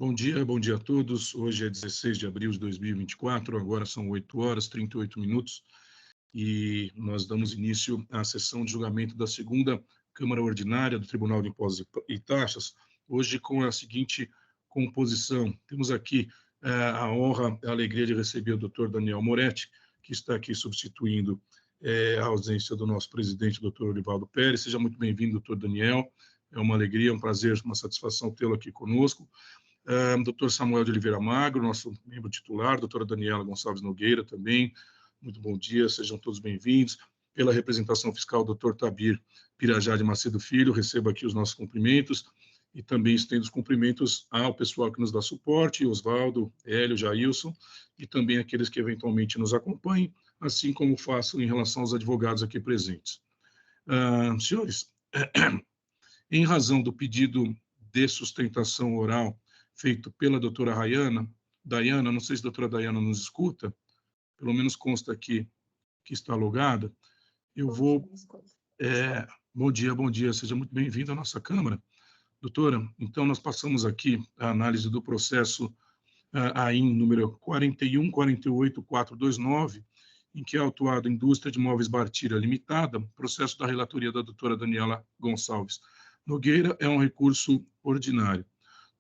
Bom dia a todos. Hoje é 16 de abril de 2024, agora são 8 horas e 38 minutos e nós damos início à sessão de julgamento da segunda Câmara Ordinária do Tribunal de Impostos e Taxas, hoje com a seguinte composição. Temos aqui a honra, a alegria de receber o Dr. Daniel Moretti, que está aqui substituindo a ausência do nosso presidente, Dr. Orivaldo Pérez. Seja muito bem-vindo, Dr. Daniel. É uma alegria, um prazer, uma satisfação tê-lo aqui conosco. Dr. Samuel de Oliveira Magro, nosso membro titular, doutora Daniela Gonçalves Nogueira também, muito bom dia, sejam todos bem-vindos. Pela representação fiscal, Dr. Tabir Pirajá de Macedo Filho, recebo aqui os nossos cumprimentos e também estendo os cumprimentos ao pessoal que nos dá suporte, Oswaldo, Hélio, Jailson, e também aqueles que eventualmente nos acompanhem, assim como faço em relação aos advogados aqui presentes. Senhores, em razão do pedido de sustentação oral feito pela doutora Dayana, não sei se a doutora Dayana nos escuta, pelo menos consta aqui que está logada, eu vou... bom dia, seja muito bem-vindo à nossa Câmara. Doutora, então nós passamos aqui a análise do processo AIN número 4148429, em que é autuado Indústria de Móveis Bartira Limitada, processo da relatoria da doutora Daniela Gonçalves Nogueira, é um recurso ordinário.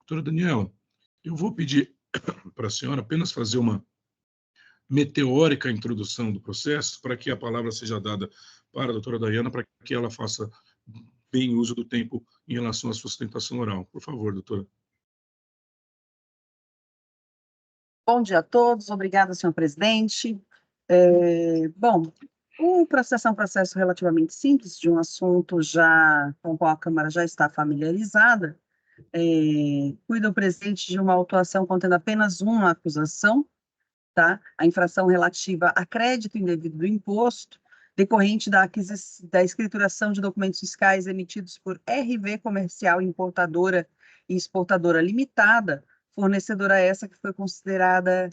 Doutora Daniela, eu vou pedir para a senhora apenas fazer uma meteórica introdução do processo, para que a palavra seja dada para a doutora Dayana, para que ela faça bem uso do tempo em relação à sustentação oral. Por favor, doutora. Bom dia a todos, obrigada, senhor presidente. Bom, o processo é um processo relativamente simples, de um assunto com o qual a Câmara já está familiarizada. Cuida o presidente de uma autuação contendo apenas uma acusação, tá? A infração relativa a crédito indevido do imposto, decorrente da escrituração de documentos fiscais emitidos por RV Comercial Importadora e Exportadora Limitada, fornecedora essa que foi considerada,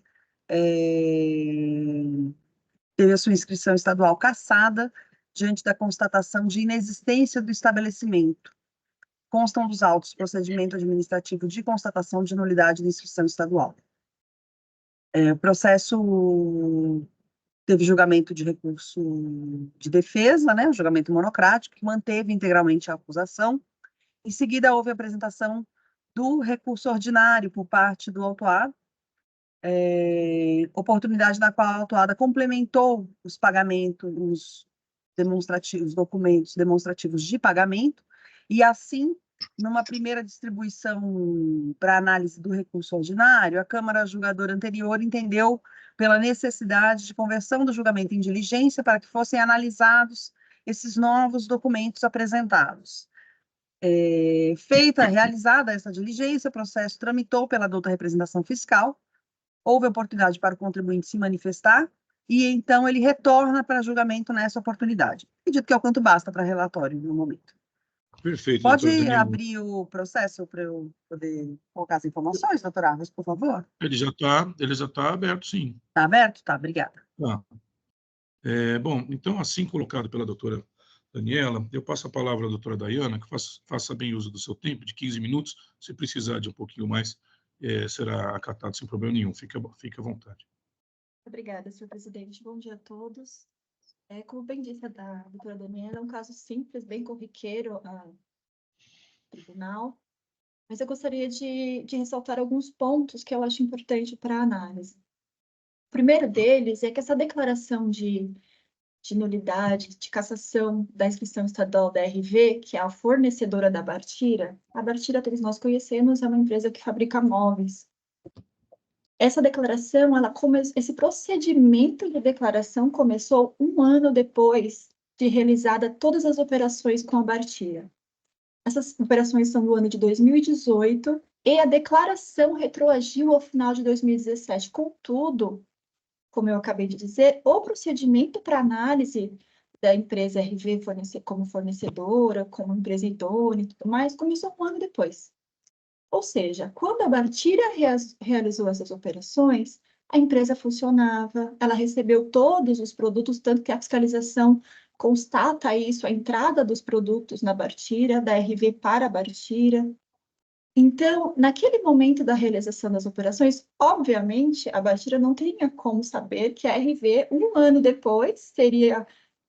teve a sua inscrição estadual cassada, diante da constatação de inexistência do estabelecimento. Constam dos autos procedimento administrativo de constatação de nulidade da inscrição estadual. O processo teve julgamento de recurso de defesa, né, julgamento monocrático, que manteve integralmente a acusação. Em seguida, houve a apresentação do recurso ordinário por parte do autuado, oportunidade na qual a autuada complementou os pagamentos, os documentos demonstrativos de pagamento, e assim, numa primeira distribuição para análise do recurso ordinário, a Câmara Julgadora anterior entendeu pela necessidade de conversão do julgamento em diligência para que fossem analisados esses novos documentos apresentados. Realizada essa diligência, o processo tramitou pela douta representação fiscal, houve oportunidade para o contribuinte se manifestar, e então ele retorna para julgamento nessa oportunidade. Acredito que é o quanto basta para relatório no momento. Perfeito. Pode abrir o processo para eu poder colocar as informações, doutora Arves, por favor? Ele já está aberto, sim. Está aberto? Tá, obrigada. Tá. Bom, então, assim colocado pela doutora Daniela, eu passo a palavra à doutora Dayana, que faça bem uso do seu tempo, de 15 minutos. Se precisar de um pouquinho mais, será acatado sem problema nenhum. Fique à vontade. Obrigada, senhor presidente. Bom dia a todos. Como bem disse a doutora Daniela, é um caso simples, bem corriqueiro ao tribunal, mas eu gostaria de ressaltar alguns pontos que eu acho importante para a análise. O primeiro deles é que essa declaração de nulidade, de cassação da inscrição estadual da RV, que é a fornecedora da Bartira, a Bartira, todos nós conhecemos, é uma empresa que fabrica móveis. Essa declaração, esse procedimento de declaração começou um ano depois de realizada todas as operações com a Bartira. Essas operações são do ano de 2018 e a declaração retroagiu ao final de 2017. Contudo, como eu acabei de dizer, o procedimento para análise da empresa RV como fornecedora, como empresa idônea e tudo mais, começou um ano depois. Ou seja, quando a Bartira realizou essas operações, a empresa funcionava, ela recebeu todos os produtos, tanto que a fiscalização constata isso, a entrada dos produtos na Bartira, da RV para a Bartira. Então, naquele momento da realização das operações, obviamente, a Bartira não teria como saber que a RV, um ano depois, seria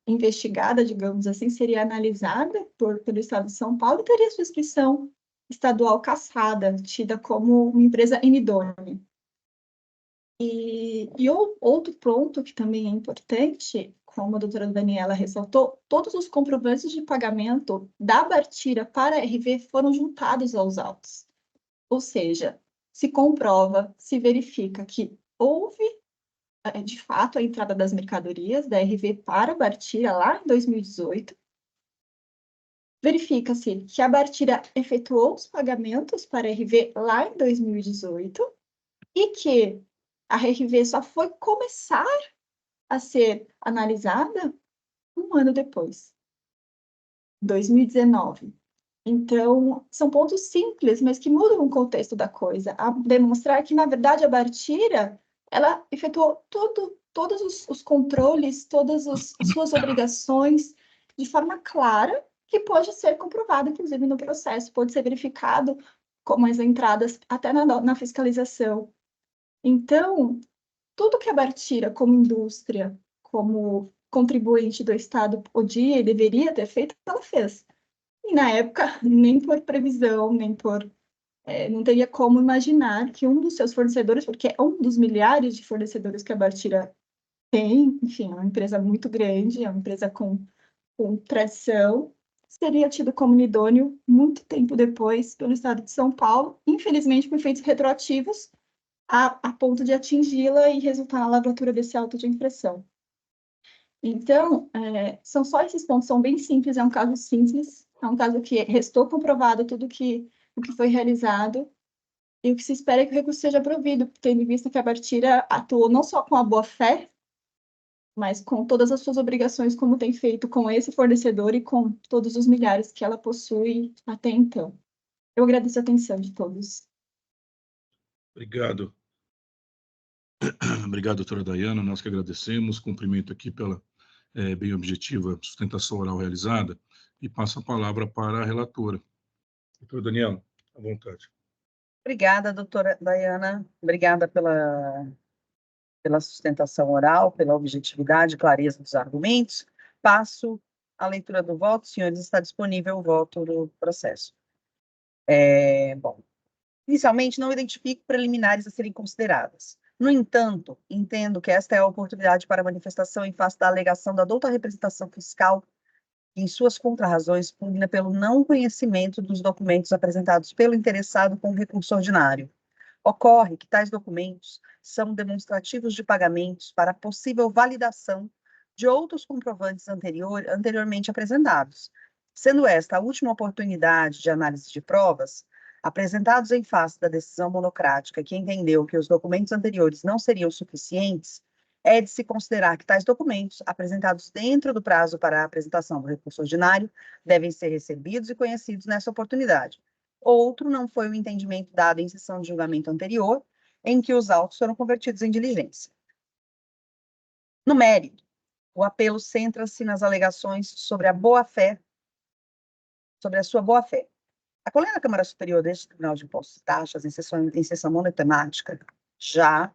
investigada, digamos assim, seria analisada pelo Estado de São Paulo e teria sua inscrição estadual cassada, tida como uma empresa inidônea. E outro ponto que também é importante, como a doutora Daniela ressaltou, todos os comprovantes de pagamento da Bartira para a RV foram juntados aos autos. Ou seja, se comprova, se verifica que houve, de fato, a entrada das mercadorias da RV para a Bartira lá em 2018. Verifica-se que a Bartira efetuou os pagamentos para a RV lá em 2018 e que a RV só foi começar a ser analisada um ano depois, 2019. Então, são pontos simples, mas que mudam o contexto da coisa, a demonstrar que, na verdade, a Bartira, ela efetuou todos os controles, todas as suas obrigações de forma clara, que pode ser comprovado, inclusive, no processo, pode ser verificado como as entradas até na fiscalização. Então, tudo que a Bartira, como indústria, como contribuinte do Estado, podia e deveria ter feito, ela fez. E na época, nem por previsão, nem por. Não teria como imaginar que um dos seus fornecedores, porque é um dos milhares de fornecedores que a Bartira tem, enfim, é uma empresa muito grande, é uma empresa com tradição, seria tido como idôneo muito tempo depois pelo Estado de São Paulo, infelizmente com efeitos retroativos, a ponto de atingi-la e resultar na lavratura desse auto de infração. Então, são só esses pontos, são bem simples, é um caso simples, é um caso que restou comprovado tudo o que foi realizado, e o que se espera é que o recurso seja provido, tendo em vista que a Bartira atuou não só com a boa-fé, mas com todas as suas obrigações, como tem feito com esse fornecedor e com todos os milhares que ela possui até então. Eu agradeço a atenção de todos. Obrigado. Obrigado, doutora Dayana. Nós que agradecemos. Cumprimento aqui pela bem objetiva sustentação oral realizada e passo a palavra para a relatora. Doutora Daniela, à vontade. Obrigada, doutora Dayana. Obrigada pela sustentação oral, pela objetividade e clareza dos argumentos. Passo a leitura do voto. Senhores, está disponível o voto do processo. Bom, inicialmente, não identifico preliminares a serem consideradas. No entanto, entendo que esta é a oportunidade para manifestação em face da alegação da douta representação fiscal que, em suas contrarrazões, pugna pelo não conhecimento dos documentos apresentados pelo interessado com o recurso ordinário. Ocorre que tais documentos são demonstrativos de pagamentos para possível validação de outros comprovantes anteriormente apresentados, sendo esta a última oportunidade de análise de provas, apresentados em face da decisão monocrática que entendeu que os documentos anteriores não seriam suficientes, é de se considerar que tais documentos, apresentados dentro do prazo para a apresentação do recurso ordinário, devem ser recebidos e conhecidos nessa oportunidade. Outro não foi o entendimento dado em sessão de julgamento anterior, em que os autos foram convertidos em diligência. No mérito, o apelo centra-se nas alegações sobre a boa-fé, sobre a sua boa-fé. A colega da Câmara Superior deste Tribunal de Impostos e Taxas, em sessão monotemática, já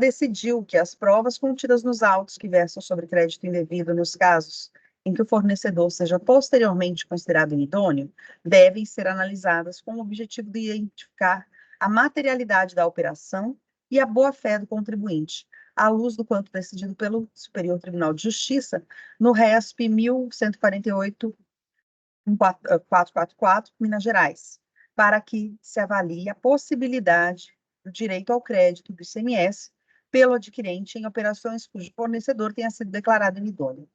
decidiu que as provas contidas nos autos que versam sobre crédito indevido nos casos em que o fornecedor seja posteriormente considerado inidôneo, devem ser analisadas com o objetivo de identificar a materialidade da operação e a boa-fé do contribuinte, à luz do quanto decidido pelo Superior Tribunal de Justiça no RESP 1148-444, Minas Gerais, para que se avalie a possibilidade do direito ao crédito do ICMS pelo adquirente em operações cujo fornecedor tenha sido declarado inidôneo.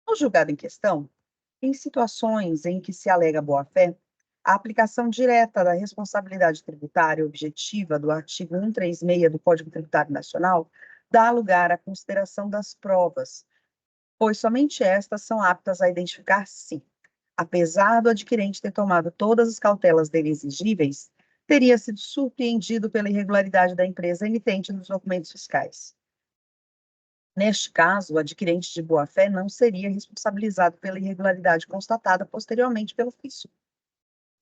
No julgado em questão, em situações em que se alega boa-fé, a aplicação direta da responsabilidade tributária objetiva do artigo 136 do Código Tributário Nacional dá lugar à consideração das provas, pois somente estas são aptas a identificar se, apesar do adquirente ter tomado todas as cautelas dele exigíveis, teria sido surpreendido pela irregularidade da empresa emitente dos documentos fiscais. Neste caso, o adquirente de boa-fé não seria responsabilizado pela irregularidade constatada posteriormente pelo fisco.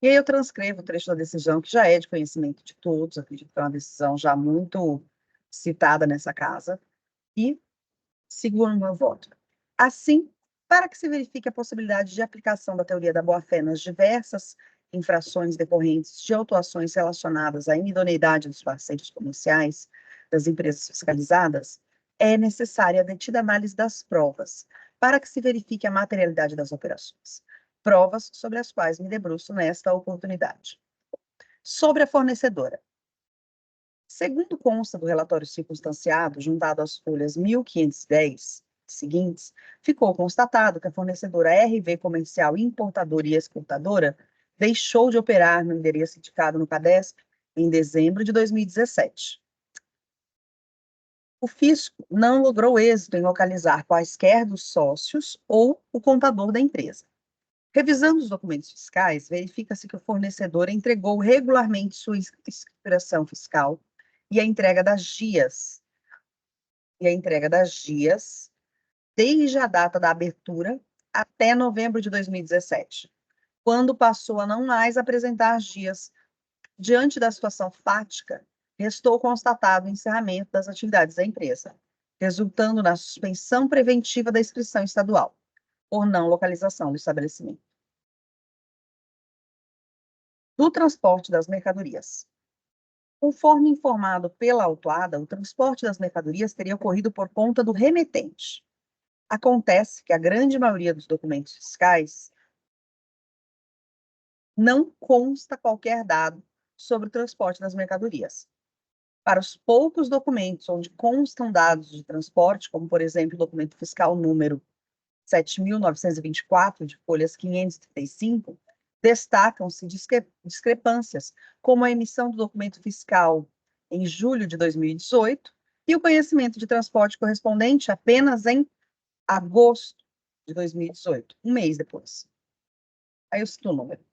E aí eu transcrevo o trecho da decisão, que já é de conhecimento de todos, acredito que é uma decisão já muito citada nessa casa, e sigo o meu voto. Assim, para que se verifique a possibilidade de aplicação da teoria da boa-fé nas diversas infrações decorrentes de autuações relacionadas à inidoneidade dos parceiros comerciais das empresas fiscalizadas, é necessária a detida análise das provas, para que se verifique a materialidade das operações. Provas sobre as quais me debruço nesta oportunidade. Sobre a fornecedora. Segundo consta do relatório circunstanciado, juntado às folhas 1510 seguintes, ficou constatado que a fornecedora RV Comercial Importadora e Exportadora deixou de operar no endereço indicado no CADESP em dezembro de 2017. O fisco não logrou êxito em localizar quaisquer dos sócios ou o contador da empresa. Revisando os documentos fiscais, verifica-se que o fornecedor entregou regularmente sua escrituração fiscal e a entrega das GIAs, desde a data da abertura até novembro de 2017, quando passou a não mais apresentar as GIAs. Diante da situação fática, restou constatado o encerramento das atividades da empresa, resultando na suspensão preventiva da inscrição estadual, por não localização do estabelecimento. Do transporte das mercadorias. Conforme informado pela autuada, o transporte das mercadorias teria ocorrido por conta do remetente. Acontece que a grande maioria dos documentos fiscais não consta qualquer dado sobre o transporte das mercadorias. Para os poucos documentos onde constam dados de transporte, como, por exemplo, o documento fiscal número 7.924, de folhas 535, destacam-se discrepâncias, como a emissão do documento fiscal em julho de 2018 e o conhecimento de transporte correspondente apenas em agosto de 2018, um mês depois. Aí eu cito o número.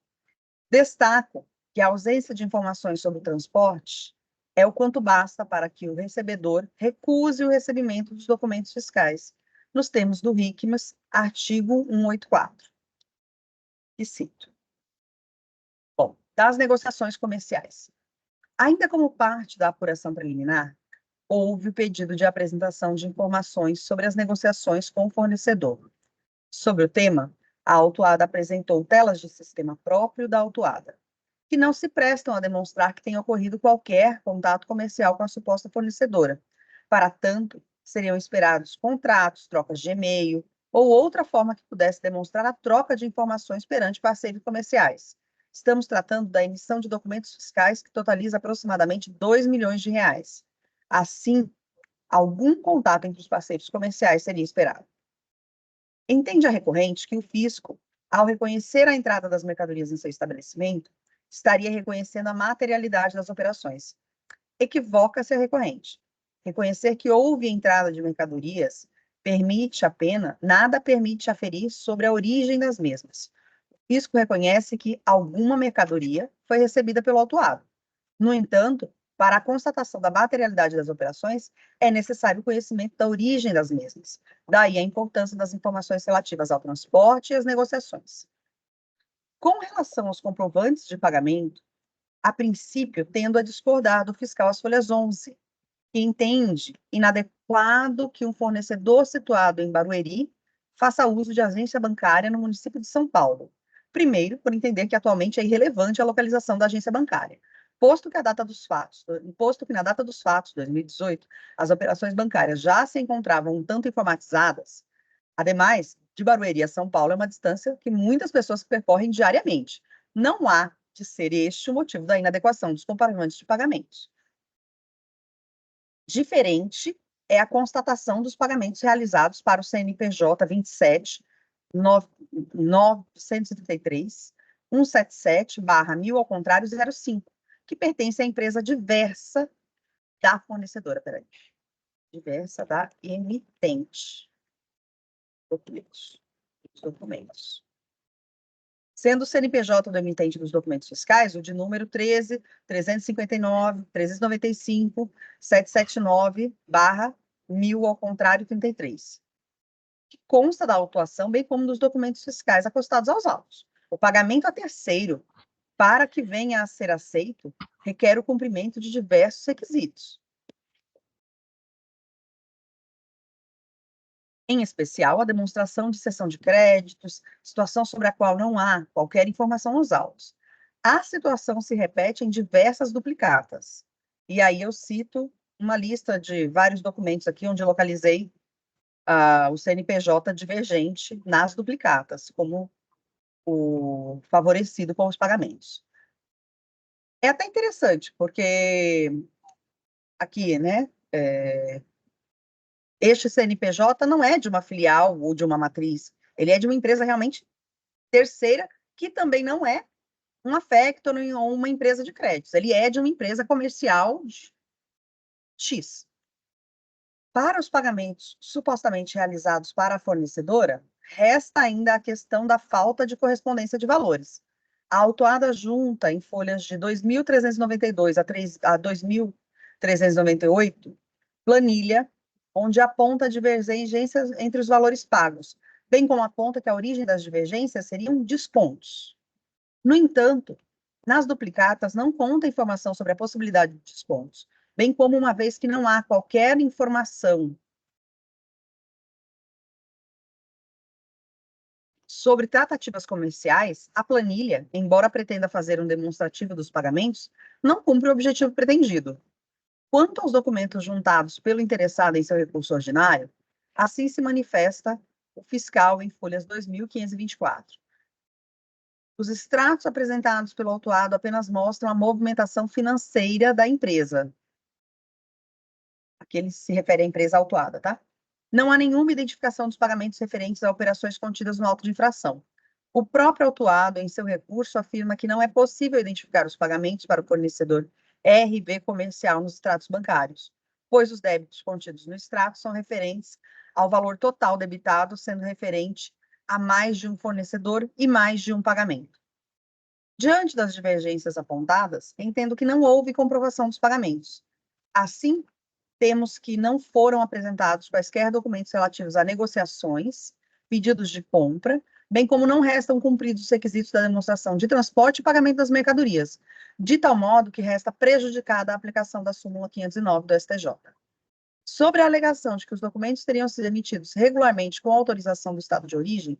Destaco que a ausência de informações sobre o transporte é o quanto basta para que o recebedor recuse o recebimento dos documentos fiscais, nos termos do RICMAS, artigo 184. E cito. Bom, das negociações comerciais. Ainda como parte da apuração preliminar, houve o pedido de apresentação de informações sobre as negociações com o fornecedor. Sobre o tema, a autuada apresentou telas de sistema próprio da autuada, que não se prestam a demonstrar que tenha ocorrido qualquer contato comercial com a suposta fornecedora. Para tanto, seriam esperados contratos, trocas de e-mail ou outra forma que pudesse demonstrar a troca de informações perante parceiros comerciais. Estamos tratando da emissão de documentos fiscais que totaliza aproximadamente R$ 2 milhões. Assim, algum contato entre os parceiros comerciais seria esperado. Entende a recorrente que o fisco, ao reconhecer a entrada das mercadorias em seu estabelecimento, estaria reconhecendo a materialidade das operações. Equivoca-se a recorrente. Reconhecer que houve entrada de mercadorias nada permite aferir sobre a origem das mesmas. O fisco reconhece que alguma mercadoria foi recebida pelo autuado. No entanto, para a constatação da materialidade das operações, é necessário o conhecimento da origem das mesmas. Daí a importância das informações relativas ao transporte e às negociações. Com relação aos comprovantes de pagamento, a princípio tendo a discordar do fiscal às folhas 11, que entende inadequado que um fornecedor situado em Barueri faça uso de agência bancária no município de São Paulo. Primeiro, por entender que atualmente é irrelevante a localização da agência bancária, posto que na data dos fatos, 2018, as operações bancárias já se encontravam um tanto informatizadas. Ademais, de Barueri a São Paulo é uma distância que muitas pessoas percorrem diariamente. Não há de ser este o motivo da inadequação dos comprovantes de pagamentos. Diferente é a constatação dos pagamentos realizados para o CNPJ 27 933 177/1000 ao contrário 05, que pertence à empresa diversa da fornecedora, diversa da emitente. Documentos. Sendo o CNPJ do emitente dos documentos fiscais o de número 13.359.395.779/, 1000, ao contrário, 33, que consta da autuação, bem como dos documentos fiscais acostados aos autos. O pagamento a terceiro, para que venha a ser aceito, requer o cumprimento de diversos requisitos. Em especial, a demonstração de cessão de créditos, situação sobre a qual não há qualquer informação aos autos. A situação se repete em diversas duplicatas. E aí eu cito uma lista de vários documentos aqui, onde eu localizei o CNPJ divergente nas duplicatas, como o favorecido com os pagamentos. É até interessante, porque aqui, né, este CNPJ não é de uma filial ou de uma matriz, ele é de uma empresa realmente terceira, que também não é uma factoring ou uma empresa de créditos, ele é de uma empresa comercial X. Para os pagamentos supostamente realizados para a fornecedora, resta ainda a questão da falta de correspondência de valores. A autuada junta em folhas de 2.392 a 2.398, planilha, onde aponta divergências entre os valores pagos, bem como aponta que a origem das divergências seriam descontos. No entanto, nas duplicatas não conta informação sobre a possibilidade de descontos, bem como uma vez que não há qualquer informação sobre tratativas comerciais, a planilha, embora pretenda fazer um demonstrativo dos pagamentos, não cumpre o objetivo pretendido. Quanto aos documentos juntados pelo interessado em seu recurso ordinário, assim se manifesta o fiscal em folhas 2.524. Os extratos apresentados pelo autuado apenas mostram a movimentação financeira da empresa. Aqui ele se refere à empresa autuada, tá? Não há nenhuma identificação dos pagamentos referentes a operações contidas no auto de infração. O próprio autuado, em seu recurso, afirma que não é possível identificar os pagamentos para o fornecedor RB comercial nos extratos bancários, pois os débitos contidos no extrato são referentes ao valor total debitado, sendo referente a mais de um fornecedor e mais de um pagamento. Diante das divergências apontadas, entendo que não houve comprovação dos pagamentos. Assim, temos que não foram apresentados quaisquer documentos relativos a negociações, pedidos de compra, bem como não restam cumpridos os requisitos da demonstração de transporte e pagamento das mercadorias, de tal modo que resta prejudicada a aplicação da súmula 509 do STJ. Sobre a alegação de que os documentos teriam sido emitidos regularmente com autorização do Estado de origem,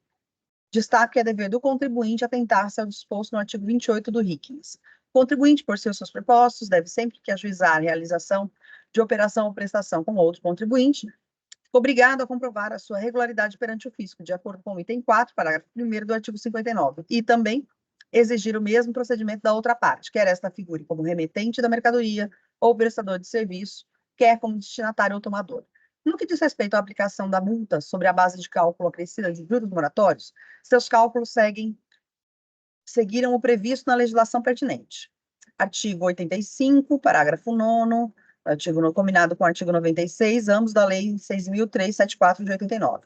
destaque que é dever do contribuinte atentar-se ao disposto no artigo 28 do RICNS. O contribuinte, por seus prepostos, deve sempre que ajuizar a realização de operação ou prestação com outro contribuinte, obrigado a comprovar a sua regularidade perante o fisco, de acordo com o item 4, parágrafo 1º do artigo 59, e também exigir o mesmo procedimento da outra parte, quer esta figure como remetente da mercadoria ou prestador de serviço, quer como destinatário ou tomador. No que diz respeito à aplicação da multa sobre a base de cálculo acrescida de juros moratórios, seus cálculos seguiram o previsto na legislação pertinente. Artigo 85, parágrafo 9º, combinado com o artigo 96, ambos da Lei 6.374 de 89.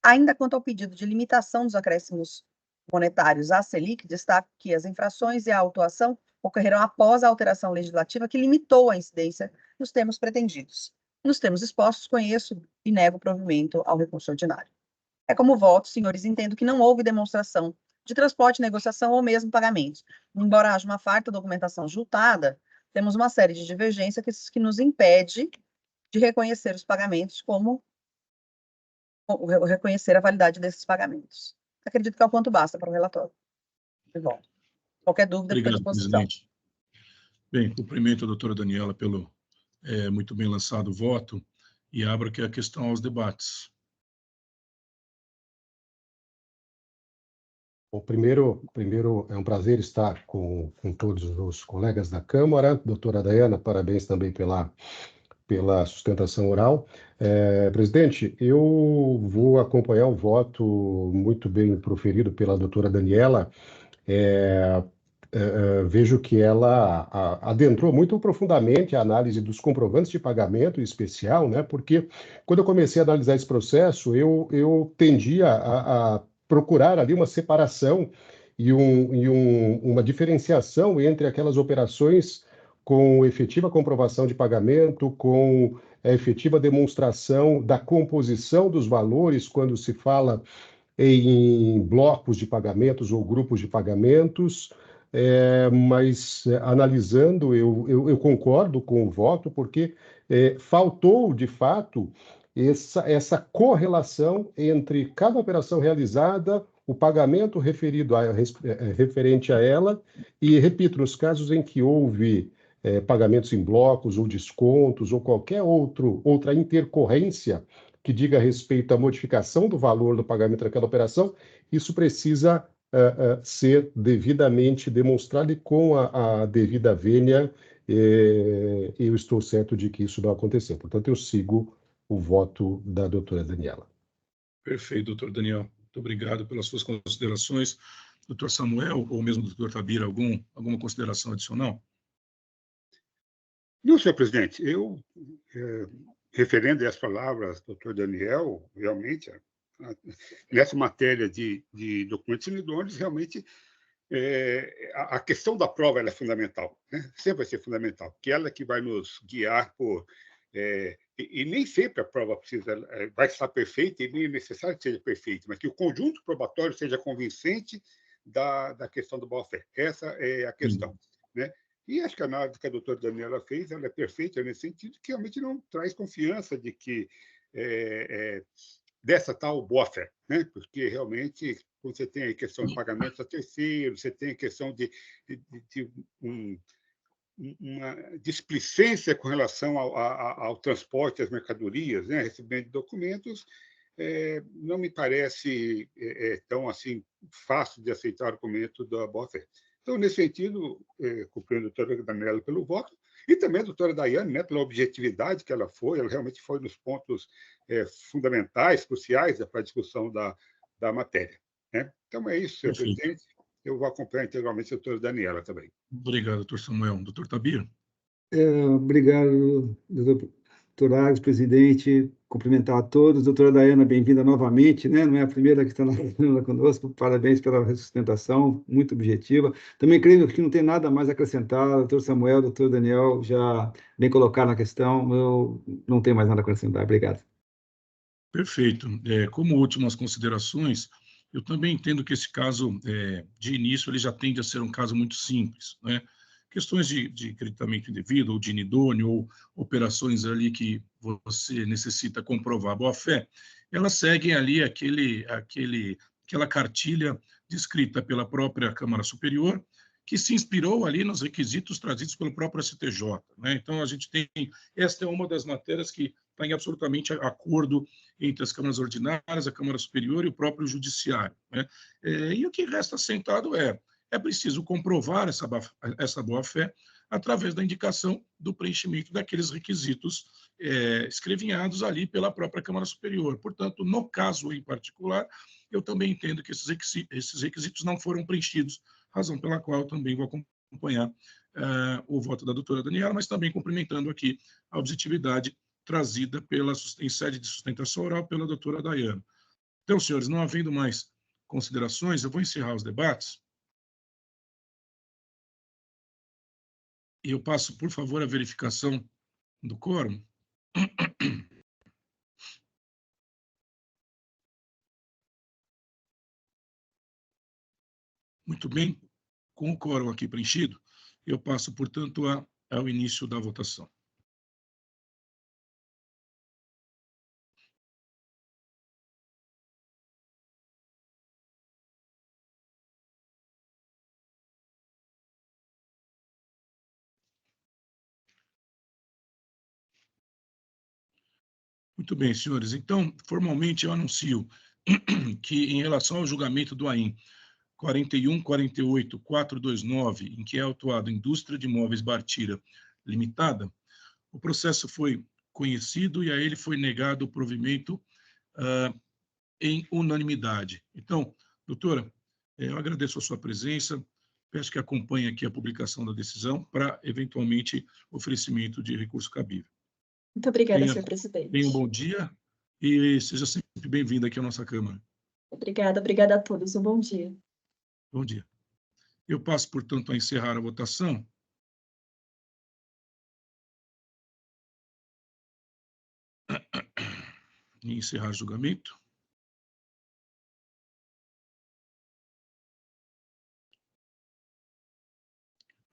Ainda quanto ao pedido de limitação dos acréscimos monetários à Selic, destaco que as infrações e a autuação ocorrerão após a alteração legislativa que limitou a incidência nos termos pretendidos. Nos termos expostos, conheço e nego provimento ao recurso ordinário. É como voto, senhores, entendo que não houve demonstração de transporte, negociação ou mesmo pagamentos. Embora haja uma farta documentação juntada, temos uma série de divergências que nos impede de reconhecer os pagamentos como reconhecer a validade desses pagamentos. Acredito que é o quanto basta para o relatório. Bom, qualquer dúvida, fica à disposição. Presidente. Bem, cumprimento a doutora Daniela pelo muito bem lançado voto e abro aqui a questão aos debates. Bom, primeiro é um prazer estar com todos os colegas da Câmara. Doutora Dayana, parabéns também pela sustentação oral. Presidente, eu vou acompanhar o voto muito bem proferido pela doutora Daniela. Vejo que ela adentrou muito profundamente a análise dos comprovantes de pagamento em especial, né? Porque quando eu comecei a analisar esse processo, eu tendia a procurar ali uma separação e uma diferenciação entre aquelas operações com efetiva comprovação de pagamento, com a efetiva demonstração da composição dos valores quando se fala em blocos de pagamentos ou grupos de pagamentos, mas analisando, eu concordo com o voto, porque faltou, de fato, essa correlação entre cada operação realizada, o pagamento referente a ela, e, repito, nos casos em que houve pagamentos em blocos ou descontos ou qualquer outra intercorrência que diga respeito à modificação do valor do pagamento daquela operação, isso precisa ser devidamente demonstrado e com a devida vênia, eu estou certo de que isso não aconteceu. Portanto, eu sigo o voto da doutora Daniela. Perfeito, doutor Daniel. Muito obrigado pelas suas considerações. Doutor Samuel, ou mesmo doutor Tabira, alguma consideração adicional? Não, senhor presidente, referendo às palavras do doutor Daniel, realmente, nessa matéria de documentos inidôneos, realmente, a questão da prova ela é fundamental, né? Sempre vai ser fundamental, que ela que vai nos guiar e nem sempre a prova vai estar perfeita e nem é necessário que seja perfeita, mas que o conjunto probatório seja convincente da questão do boa-fé. Essa é a questão, né? E acho que a análise que a doutora Daniela fez, ela é perfeita nesse sentido, que realmente não traz confiança de que dessa tal boa-fé, né? Porque realmente, quando você tem a questão de pagamentos a terceiros, você tem a questão de uma displicência com relação ao transporte das mercadorias, né? Recebimento de documentos, não me parece tão assim fácil de aceitar o argumento da boa-fé. Então, nesse sentido, cumprindo a doutora Daniela pelo voto, e também a doutora Daiane, né, pela objetividade que ela realmente foi nos pontos fundamentais, cruciais para a discussão da matéria, né? Então, é isso, senhor presidente. Eu vou acompanhar integralmente a doutora Daniela também. Obrigado, doutor Samuel. Doutor Tabir? Obrigado, doutor Agnes, presidente. Cumprimentar a todos. Doutora Daiana, bem-vinda novamente, né? Não é a primeira que está na conosco. Parabéns pela sustentação, muito objetiva. Também creio que não tem nada mais a acrescentar. Doutor Samuel, doutor Daniel já bem colocaram na questão. Eu não tenho mais nada a acrescentar. Obrigado. Perfeito. Como últimas considerações, eu também entendo que esse caso, de início, ele já tende a ser um caso muito simples, né? Questões de creditamento indevido, ou de inidôneo, ou operações ali que você necessita comprovar boa-fé, elas seguem ali aquela cartilha descrita pela própria Câmara Superior, que se inspirou ali nos requisitos trazidos pelo próprio STJ, né? Então, esta é uma das matérias que está em absolutamente acordo entre as câmaras ordinárias, a Câmara Superior e o próprio Judiciário, né? E o que resta assentado é preciso comprovar essa boa-fé através da indicação do preenchimento daqueles requisitos escrevinhados ali pela própria Câmara Superior. Portanto, no caso em particular, eu também entendo que esses requisitos não foram preenchidos, razão pela qual eu também vou acompanhar o voto da doutora Daniela, mas também cumprimentando aqui a objetividade trazida em sede de sustentação oral pela doutora Daiana. Então, senhores, não havendo mais considerações, eu vou encerrar os debates. E eu passo, por favor, a verificação do quórum. Muito bem, com o quórum aqui preenchido, eu passo, portanto, ao início da votação. Muito bem, senhores. Então, formalmente, eu anuncio que, em relação ao julgamento do AIM 41.48.429, em que é autuado Indústria de Móveis Bartira Limitada, o processo foi conhecido e a ele foi negado o provimento em unanimidade. Então, doutora, eu agradeço a sua presença, peço que acompanhe aqui a publicação da decisão para, eventualmente, oferecimento de recurso cabível. Muito obrigada, senhor presidente. Tenha um bom dia e seja sempre bem-vindo aqui à nossa Câmara. Obrigada a todos. Um bom dia. Bom dia. Eu passo, portanto, a encerrar a votação. e encerrar julgamento.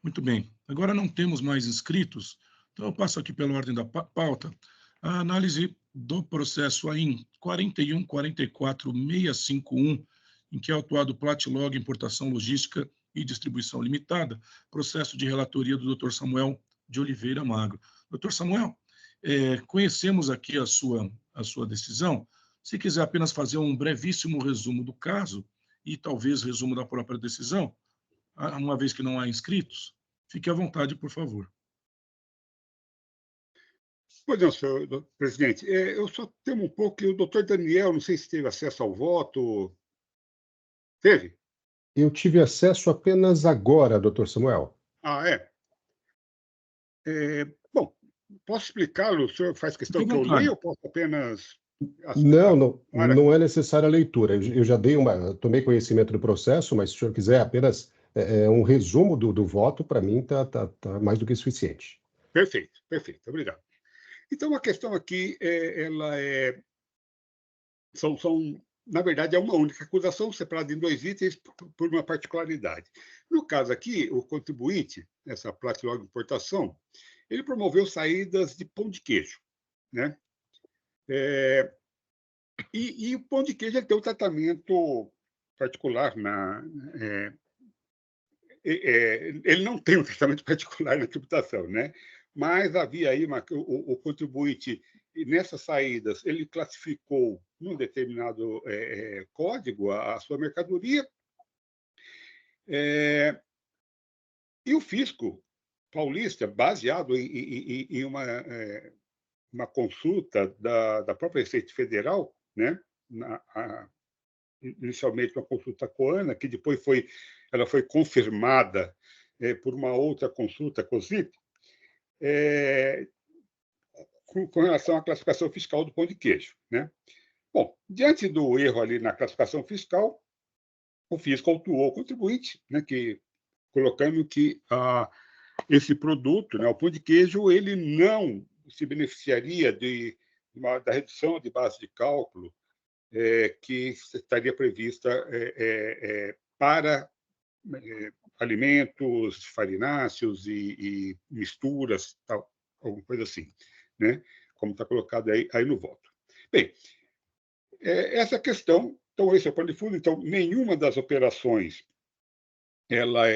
Muito bem. Agora não temos mais inscritos, então eu passo aqui pela ordem da pauta a análise do processo AIM 41.44.651, em que é autuado Platlog Importação, Logística e Distribuição Limitada, processo de relatoria do Dr. Samuel de Oliveira Magro. Dr. Samuel, conhecemos aqui a sua decisão. Se quiser apenas fazer um brevíssimo resumo do caso e talvez resumo da própria decisão, uma vez que não há inscritos, fique à vontade, por favor. Pois não, senhor presidente. Eu só temo um pouco que o doutor Daniel, não sei se teve acesso ao voto. Teve? Eu tive acesso apenas agora, doutor Samuel. É. Bom, posso explicá-lo? O senhor faz questão que eu leia ou posso apenas... Não é necessária a leitura. Eu já tomei conhecimento do processo, mas se o senhor quiser apenas um resumo do voto, para mim está mais do que suficiente. Perfeito, obrigado. Então, a questão aqui, na verdade, é uma única acusação, separada em 2 itens por uma particularidade. No caso aqui, o contribuinte, essa Platlog Importação, ele promoveu saídas de pão de queijo, né? E o pão de queijo ele tem um tratamento particular ele não tem um tratamento particular na tributação, né? Mas havia aí o contribuinte, nessas saídas, ele classificou num determinado código a sua mercadoria, e o fisco paulista, baseado em uma consulta da própria Receita Federal, né? Inicialmente uma consulta COANA, que depois ela foi confirmada por uma outra consulta COSIP, com relação à classificação fiscal do pão de queijo, né? Bom, diante do erro ali na classificação fiscal, o fisco autuou o contribuinte, né, colocando que esse produto, né, o pão de queijo, ele não se beneficiaria da redução de base de cálculo que estaria prevista para alimentos farináceos e misturas, tal, alguma coisa assim, né? Como está colocado aí no voto. Bem, essa questão, então, esse é o pano de fundo. Então, nenhuma das operações ela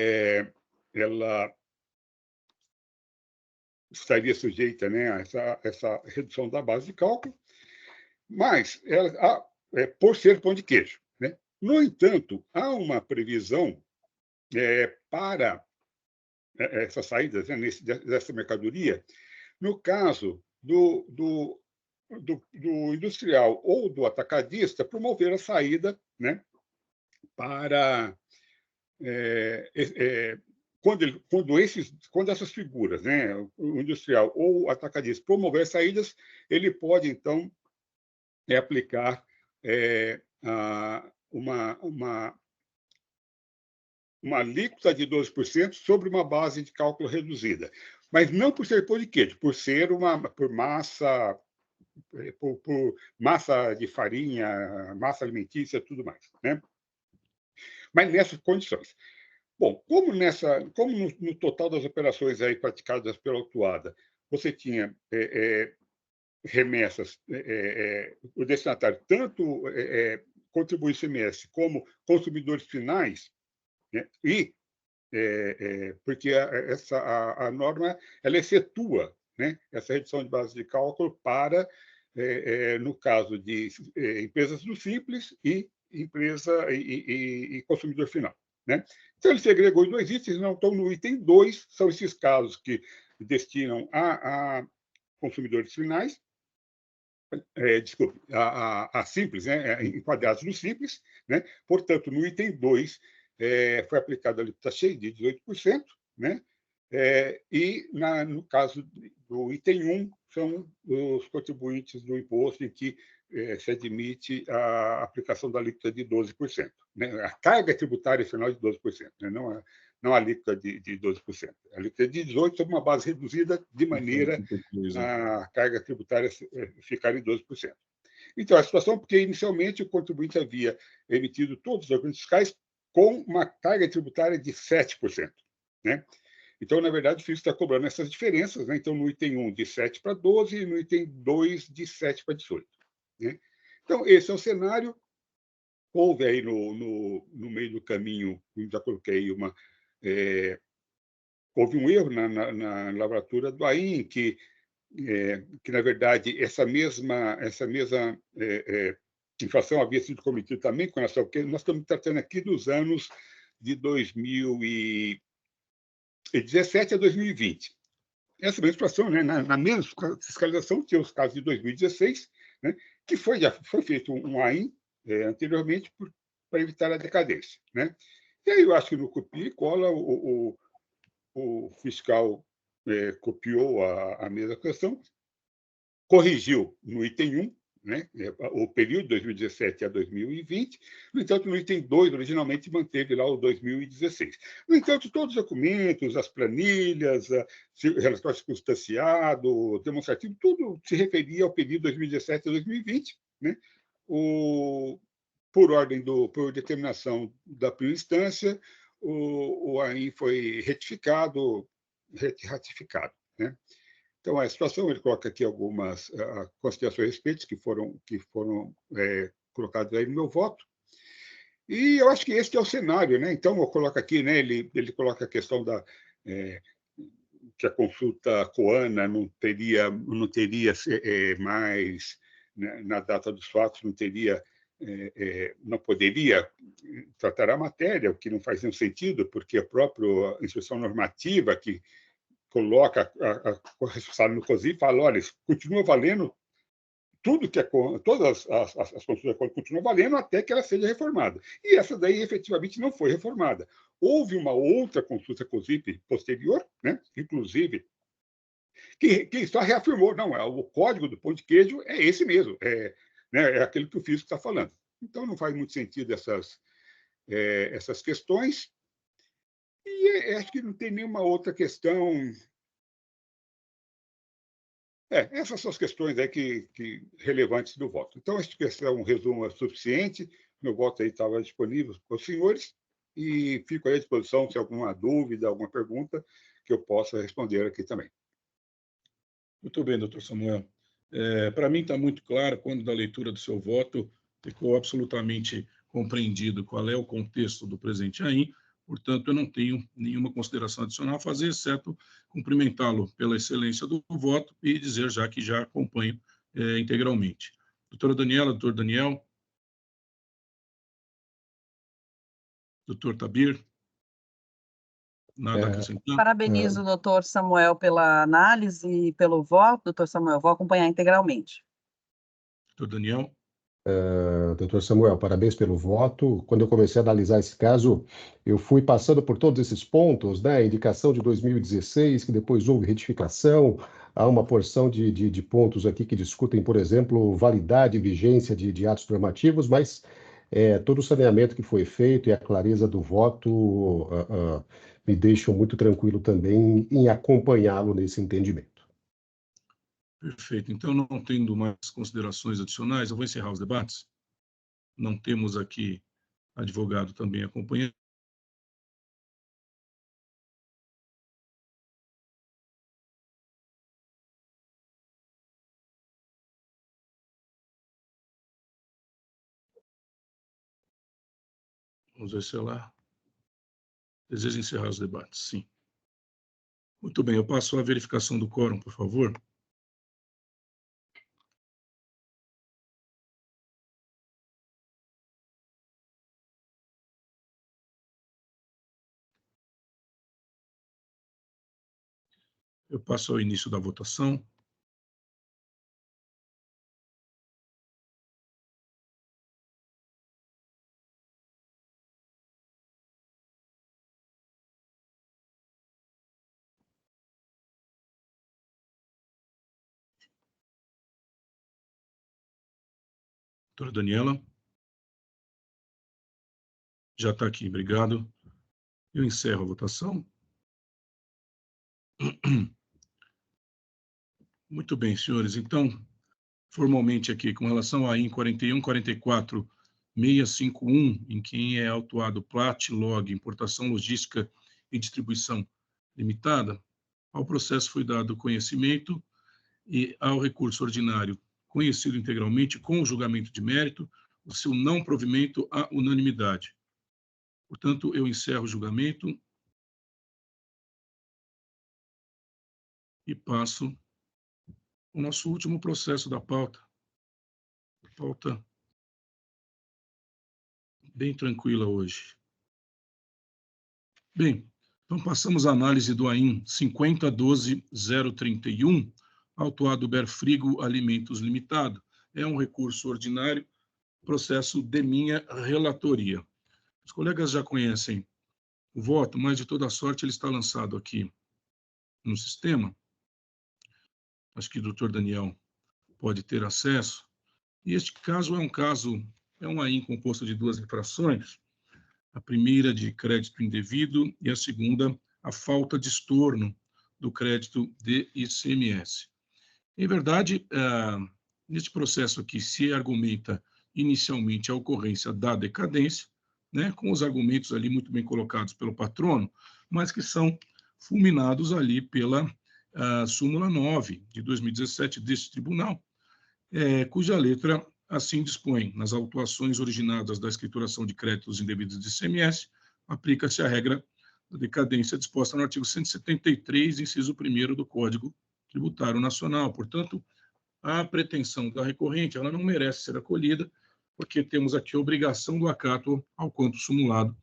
estaria sujeita, né, a essa redução da base de cálculo, mas por ser pão de queijo, né? No entanto, há uma previsão para essas saídas, né, dessa mercadoria, no caso do industrial ou do atacadista, promover a saída, né, para quando essas figuras, né, o industrial ou o atacadista, promover saídas, ele pode, então, aplicar uma alíquota de 12% sobre uma base de cálculo reduzida. Mas não por ser pão de queijo, por ser por massa de farinha, massa alimentícia e tudo mais, né? Mas nessas condições. Bom, como no total das operações aí praticadas pela autuada, você tinha remessas, o destinatário, tanto contribui ICMS como consumidores finais, né? Porque a norma ela excetua, né, essa redução de base de cálculo para, no caso de empresas do Simples e empresa e consumidor final, né? Então, ele segregou em 2 itens, não estão no item 2, são esses casos que destinam a consumidores finais, desculpe, a Simples, né, enquadrados no Simples, né? Portanto, no item 2, foi aplicada a alíquota cheia de 18%, né? E, no caso do item 1, são os contribuintes do imposto em que se admite a aplicação da alíquota de 12%, né? A carga tributária final de 12%, né? Não a alíquota de 12%. A alíquota de 18% sobre uma base reduzida, de maneira a carga tributária ficar em 12%. Então, a situação é porque, inicialmente, o contribuinte havia emitido todos os documentos fiscais com uma carga tributária de 7%. Né? Então, na verdade, o fisco está cobrando essas diferenças. Né? Então, no item 1, de 7 para 12, e no item 2, de 7 para 18. Né? Então, esse é o cenário. Houve aí no meio do caminho, já coloquei houve um erro na lavratura do AIM, que na verdade, essa mesma infração havia sido cometida também com relação, porque nós estamos tratando aqui dos anos de 2017 a 2020. Essa mesma situação, né, na mesma fiscalização, tinha os casos de 2016, né, que já foi feito um AIM anteriormente para evitar a decadência. Né? E aí eu acho que no copia e cola o fiscal copiou a mesma questão, corrigiu no item 1, né, o período de 2017 a 2020, no entanto, no item 2, originalmente manteve lá o 2016. No entanto, todos os documentos, as planilhas, relatório circunstanciado, demonstrativo, tudo se referia ao período 2017 a 2020, né, por determinação da primeira instância, o AIM foi ratificado. Né? Então, a situação, ele coloca aqui algumas considerações a respeito que foram colocadas aí no meu voto. E eu acho que esse é o cenário. Né? Então, eu coloco aqui, né, ele coloca a questão que a consulta coana não teria mais, né, na data dos fatos, não poderia tratar a matéria, o que não faz nenhum sentido, porque a própria instrução normativa que coloca a corresponsabilidade no COSIP e fala, olha, continua valendo tudo que todas as consultas continuam valendo até que ela seja reformada. E essa daí, efetivamente, não foi reformada. Houve uma outra consulta COSIP posterior, né, inclusive, que só reafirmou, não, o código do pão de queijo é esse mesmo, é aquele que o fisco está falando. Então, não faz muito sentido essas questões. E acho que não tem nenhuma outra questão. Essas são as questões aí que relevantes do voto. Então, acho que esse é um resumo suficiente. Meu voto aí estava disponível para os senhores e fico aí à disposição se alguma dúvida, alguma pergunta, que eu possa responder aqui também. Muito bem, doutor Samuel. Para mim está muito claro, quando da leitura do seu voto, ficou absolutamente compreendido qual é o contexto do presente AIM, portanto, eu não tenho nenhuma consideração adicional a fazer, exceto cumprimentá-lo pela excelência do voto e dizer já que já acompanho integralmente. Doutora Daniela, doutor Daniel, doutor Tabir, nada a acrescentar? Parabenizo o doutor Samuel pela análise e pelo voto. Doutor Samuel, vou acompanhar integralmente. Doutor Daniel? Doutor Samuel, parabéns pelo voto. Quando eu comecei a analisar esse caso, eu fui passando por todos esses pontos, né? Indicação de 2016, que depois houve retificação. Há uma porção de pontos aqui que discutem, por exemplo, validade e vigência de atos normativos, mas todo o saneamento que foi feito e a clareza do voto me deixam muito tranquilo também em acompanhá-lo nesse entendimento. Perfeito. Então, não tendo mais considerações adicionais, eu vou encerrar os debates. Não temos aqui advogado também acompanhando. Vamos ver se ela deseja encerrar os debates. Sim. Muito bem, eu passo a verificação do quórum, por favor. Eu passo ao início da votação. Doutora Daniela? Já está aqui, obrigado. Eu encerro a votação. Muito bem, senhores. Então, formalmente aqui com relação à IN 41.44.651, em quem é autuado Plat Log, Importação, Logística e Distribuição Limitada, ao processo foi dado conhecimento e ao recurso ordinário conhecido integralmente com o julgamento de mérito, o seu não provimento à unanimidade. Portanto, eu encerro o julgamento e passo o nosso último processo da pauta. Pauta bem tranquila hoje. Bem, então passamos à análise do AIN 50.12.031, autuado Berfrigo Alimentos Limitado. É um recurso ordinário, processo de minha relatoria. Os colegas já conhecem o voto, mas de toda sorte ele está lançado aqui no sistema. Acho que o doutor Daniel pode ter acesso. E este caso é um AIN composto de duas infrações. A primeira de crédito indevido e a segunda, a falta de estorno do crédito de ICMS. Em verdade, neste processo aqui se argumenta inicialmente a ocorrência da decadência, né, com os argumentos ali muito bem colocados pelo patrono, mas que são fulminados ali pela súmula 9 de 2017 deste tribunal, cuja letra assim dispõe: nas autuações originadas da escrituração de créditos indevidos de ICMS, aplica-se a regra da decadência disposta no artigo 173, inciso 1º do Código Tributário Nacional. Portanto, a pretensão da recorrente, ela não merece ser acolhida, porque temos aqui a obrigação do acato ao quanto sumulado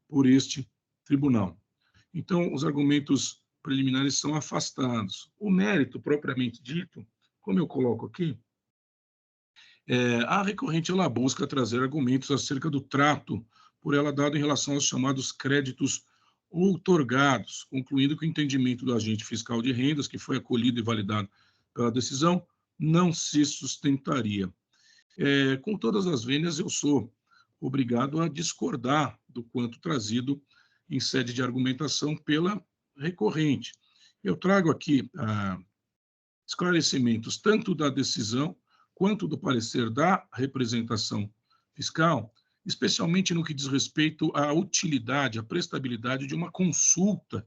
por este tribunal. Então, os argumentos preliminares são afastados. O mérito, propriamente dito, como eu coloco aqui, a recorrente ela busca trazer argumentos acerca do trato por ela dado em relação aos chamados créditos outorgados, concluindo que o entendimento do agente fiscal de rendas, que foi acolhido e validado pela decisão, não se sustentaria. Com todas as vênias, eu sou obrigado a discordar do quanto trazido em sede de argumentação pela recorrente. Eu trago aqui esclarecimentos tanto da decisão quanto do parecer da representação fiscal, especialmente no que diz respeito à utilidade, à prestabilidade de uma consulta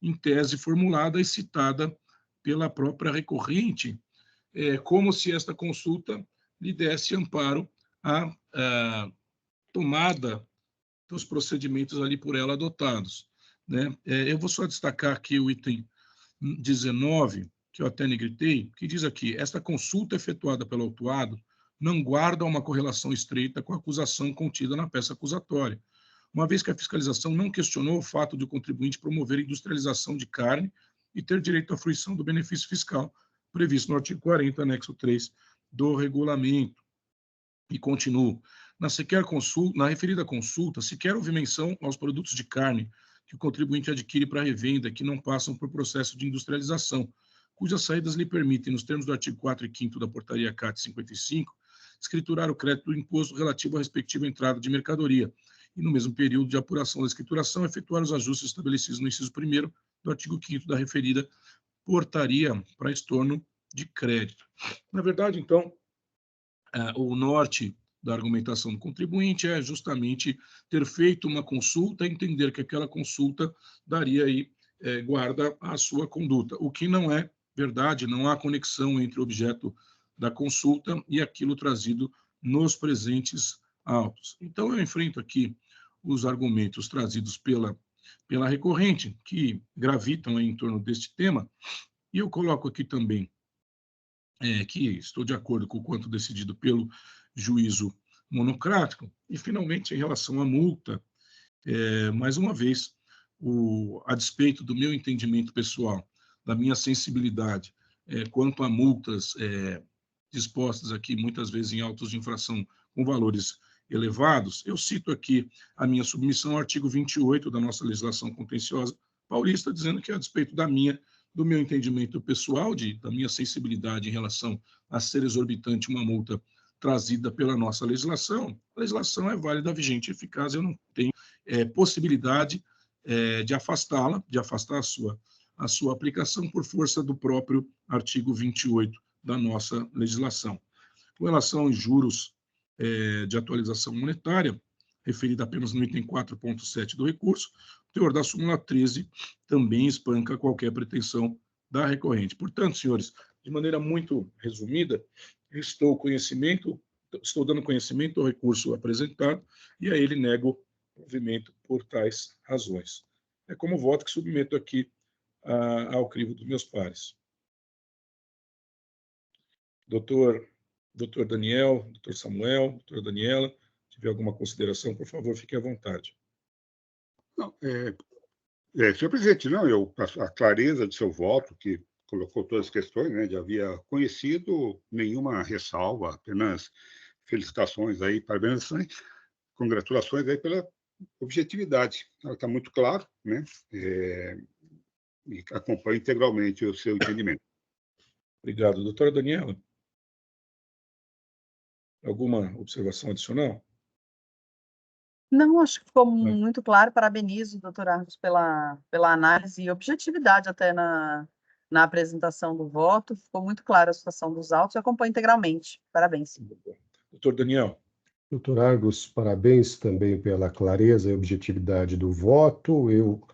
em tese formulada e citada pela própria recorrente, como se esta consulta lhe desse amparo à tomada dos procedimentos ali por ela adotados, né? Eu vou só destacar aqui o item 19, que eu até negritei, que diz aqui: esta consulta efetuada pelo autuado não guarda uma correlação estreita com a acusação contida na peça acusatória, uma vez que a fiscalização não questionou o fato de o contribuinte promover industrialização de carne e ter direito à fruição do benefício fiscal previsto no artigo 40, anexo 3 do regulamento. E continuo: na referida consulta, sequer houve menção aos produtos de carne que o contribuinte adquire para revenda que não passam por processo de industrialização, cujas saídas lhe permitem, nos termos do artigo 4º e 5º da portaria CAT 55, escriturar o crédito do imposto relativo à respectiva entrada de mercadoria e, no mesmo período de apuração da escrituração, efetuar os ajustes estabelecidos no inciso 1º do artigo 5º da referida portaria para estorno de crédito. Na verdade, então, o norte da argumentação do contribuinte é justamente ter feito uma consulta, entender que aquela consulta daria aí guarda à sua conduta, o que não é verdade, não há conexão entre o objeto da consulta e aquilo trazido nos presentes autos. Então, eu enfrento aqui os argumentos trazidos pela recorrente, que gravitam em torno deste tema, e eu coloco aqui também que estou de acordo com o quanto decidido pelo juízo monocrático. E, finalmente, em relação à multa, mais uma vez, a despeito do meu entendimento pessoal, da minha sensibilidade quanto a multas dispostas aqui, muitas vezes em autos de infração com valores elevados, eu cito aqui a minha submissão ao artigo 28 da nossa legislação contenciosa paulista, dizendo que, a despeito do meu entendimento pessoal, da minha sensibilidade em relação a ser exorbitante uma multa trazida pela nossa legislação, a legislação é válida, vigente e eficaz, eu não tenho possibilidade de afastá-la, de afastar a sua aplicação por força do próprio artigo 28 da nossa legislação. Com relação aos juros de atualização monetária, referida apenas no item 4.7 do recurso, o teor da súmula 13 também espanca qualquer pretensão da recorrente. Portanto, senhores, de maneira muito resumida, estou dando conhecimento ao recurso apresentado e a ele nego provimento por tais razões. É como voto que submeto aqui ao crivo dos meus pares. Doutor Daniel, doutor Samuel, doutora Daniela, se tiver alguma consideração, por favor, fique à vontade. Não, senhor presidente, não, a clareza do seu voto, que colocou todas as questões, né, já havia conhecido, nenhuma ressalva, apenas felicitações aí, parabéns, congratulações aí pela objetividade. Está muito claro, né, e acompanho integralmente o seu entendimento. Obrigado. Doutora Daniela? Alguma observação adicional? Não, acho que ficou muito claro. Parabenizo o doutor Argos pela análise e objetividade até na apresentação do voto. Ficou muito clara a situação dos autos e acompanho integralmente. Parabéns. Doutor Daniel? Doutor Argos, parabéns também pela clareza e objetividade do voto. Eu,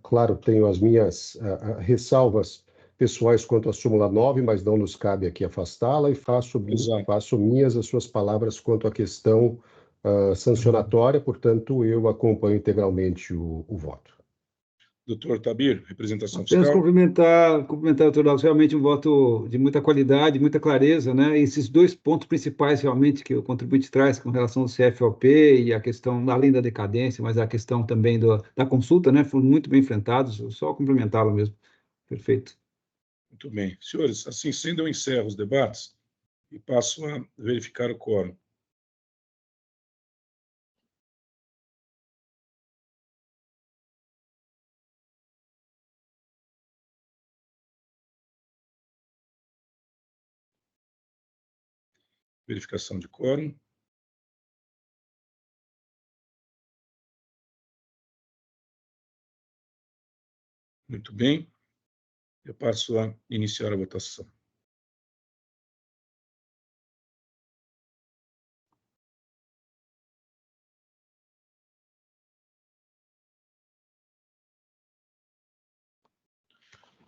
claro, tenho as minhas ressalvas pessoais quanto à súmula 9, mas não nos cabe aqui afastá-la, e faço minhas as suas palavras quanto à questão sancionatória, portanto, eu acompanho integralmente o voto. Doutor Tabir, representação Apenas fiscal. cumprimentar o doutor Alves, realmente um voto de muita qualidade, muita clareza, né? Esses dois pontos principais, realmente, que o contribuinte traz com relação ao CFOP e a questão, além da decadência, mas a questão também da consulta, né? Foram muito bem enfrentados, só cumprimentá-lo mesmo. Perfeito. Muito bem. Senhores, assim sendo, eu encerro os debates e passo a verificar o quórum. Verificação de quórum. Muito bem. Eu passo a iniciar a votação.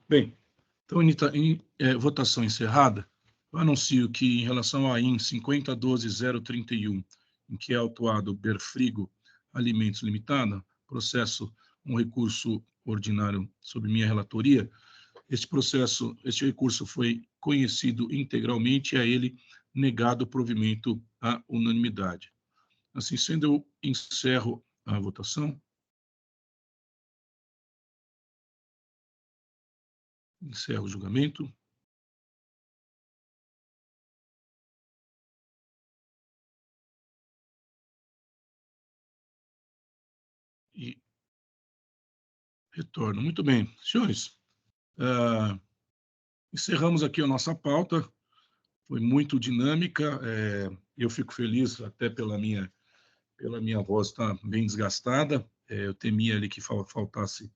Bem, então, votação encerrada, eu anuncio que, em relação à IN 5012-031, em que é autuado Berfrigo Alimentos Limitada, processo, um recurso ordinário sob minha relatoria, este recurso foi conhecido integralmente e a ele negado provimento à unanimidade. Assim sendo, eu encerro a votação. Encerro o julgamento. E retorno. Muito bem. Senhores, encerramos aqui a nossa pauta. Foi muito dinâmica. Eu fico feliz até pela minha voz estar bem desgastada. Eu temia ali que faltasse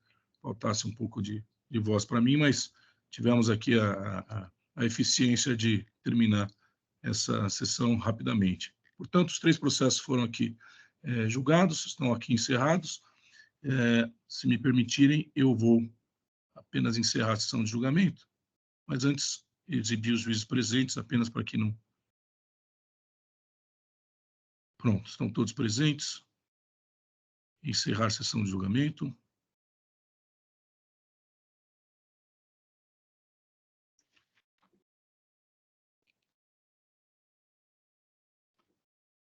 um pouco de voz para mim, mas tivemos aqui a eficiência de terminar essa sessão rapidamente. Portanto, os 3 processos foram aqui julgados, estão aqui encerrados. Se me permitirem, eu vou apenas encerrar a sessão de julgamento, mas antes exibir os juízes presentes, apenas para que não... Pronto, estão todos presentes. Encerrar a sessão de julgamento.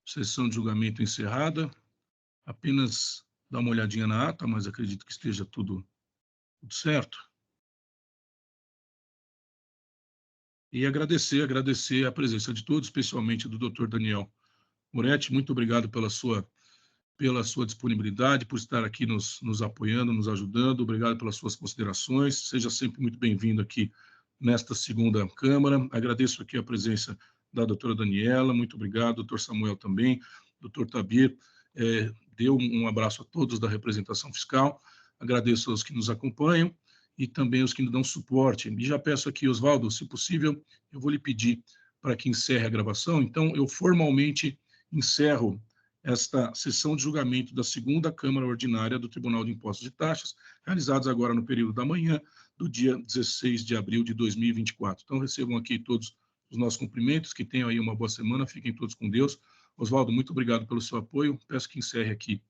Sessão de julgamento encerrada. Apenas dar uma olhadinha na ata, mas acredito que esteja tudo certo. E agradecer a presença de todos, especialmente do Dr. Daniel Moretti. Muito obrigado pela sua disponibilidade, por estar aqui nos apoiando, nos ajudando. Obrigado pelas suas considerações. Seja sempre muito bem-vindo aqui nesta segunda Câmara. Agradeço aqui a presença da doutora Daniela. Muito obrigado, doutor Samuel também, doutor Tabir. Deu um abraço a todos da representação fiscal. Agradeço aos que nos acompanham e também aos que nos dão suporte. E já peço aqui, Oswaldo, se possível, eu vou lhe pedir para que encerre a gravação. Então, eu formalmente encerro esta sessão de julgamento da segunda Câmara Ordinária do Tribunal de Impostos e Taxas, realizados agora no período da manhã do dia 16 de abril de 2024. Então, recebam aqui todos os nossos cumprimentos, que tenham aí uma boa semana, fiquem todos com Deus. Oswaldo, muito obrigado pelo seu apoio. Peço que encerre aqui